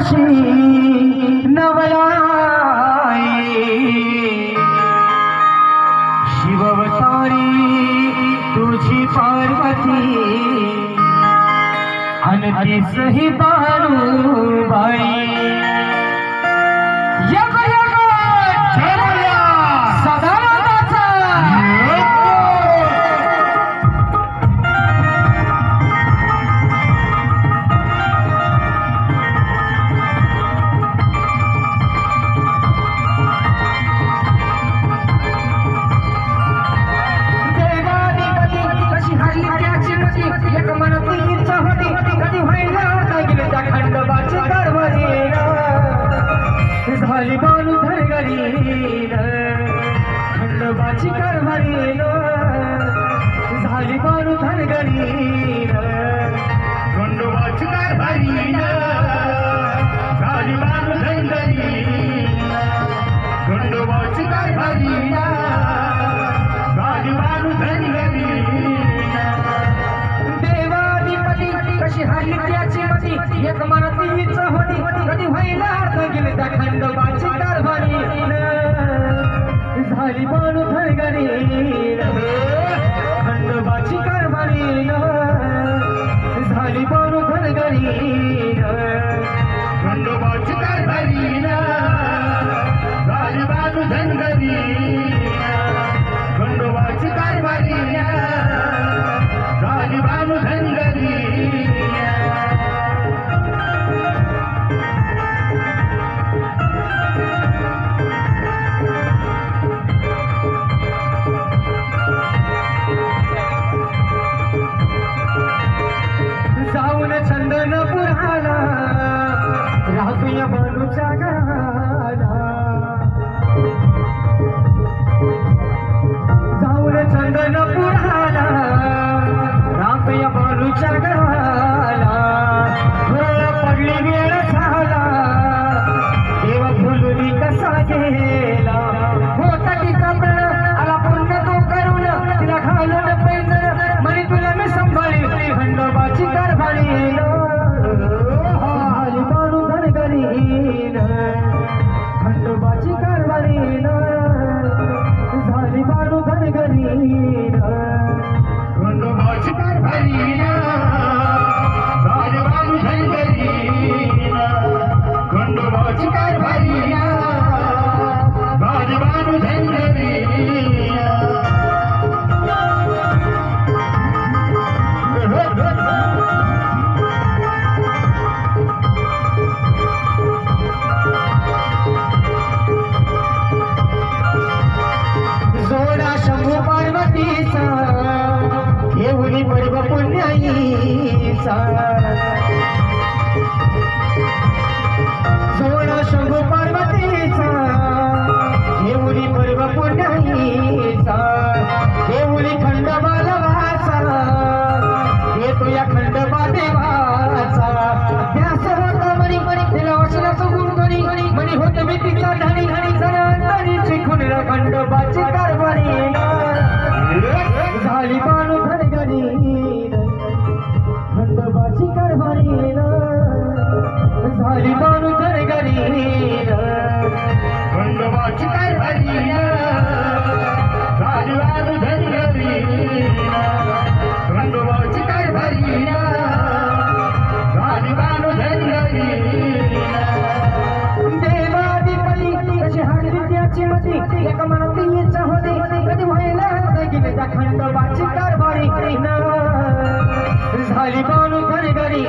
आकाशी नवलाई शिववतारी तुझी पार्वती आणि सही बाई झाली बानू धनगरी खंडोबाची कारभारी झाली बानू धनगरी खंडोबाची कारभारी झाली बानू धनगरी खंडोबाची कारभारी झाली बानू धनगरी देवाधिपती कशी हल्ली त्याची मती एक मनातीच होती कधी व्हायला गेले त्या खंडोबाची कारभारी झाली बानू धनगरी खंडोबाची कारभारी झाली बानू धनगरी खंडोबाची कारभारी झाली बानू धनगरी खंडोबाची कारभारी झाली बानू धनगरी जाऊन चंदनपुराला राहतोय बानूच्या घराला जाऊन चंदनपुराला राहतोय बानूच्या घराला पडली वेळ झाला देव फुलुनी कसा गेला होता तिचा प्रण आला पूर्ण तो करून तिला घालून पैंजर म्हणे तुला मी सांभाळी खंडोबाची कारभारी झाली बानू धनगरी खंडोबाची कारभारी झाली बानू धनगरी खंडोबाची कारभारी झाली बानू धनगरी खंडोबाची कारभारी झाली बानू धनगरी जोडा शंभू पार्वतीचा येऊनी पर्व पुण्याईचा जोडा शंभू पार्वतीचा येऊनी पर्व पुण्याईचा येऊनी खंडोबाला वाचा येतो या खंडोबा देवाचा ध्यास होता मनी तिला वचनाचं गुण गणी म्हणी होत मी तिचा धनी जनांतरीची खुन खंडोबाची कारभारी झाली बानू धनगरी खंडोबाची कारभारी झाली बानू धनगरी खंडोबाची कारभारी झाली बानू धनगरी खंडोबाची कारभारी झाली बानू धनगरी देवाधिपती कशी हल्ली त्याची मती एक मनातीच होती कधी व्हायला गेले त्या खंडोबाची कारभारी झाली बानू धनगरी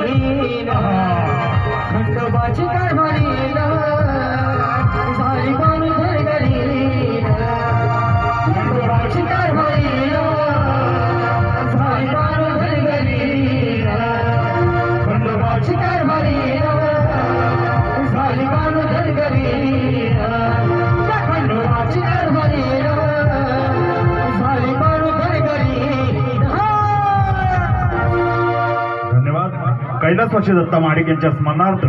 खंडोबाची कारभारी झाली बानू धनगरी खंडोबाची कारभारी झाली बानू धनगरी खंडोबाची कारभारी झाली बानू धनगरी खंडोबाची कारभारी झाली बानू धनगरी धन्यवाद. कैलासवासी दत्ता महाडिक यांच्या स्मरणार्थ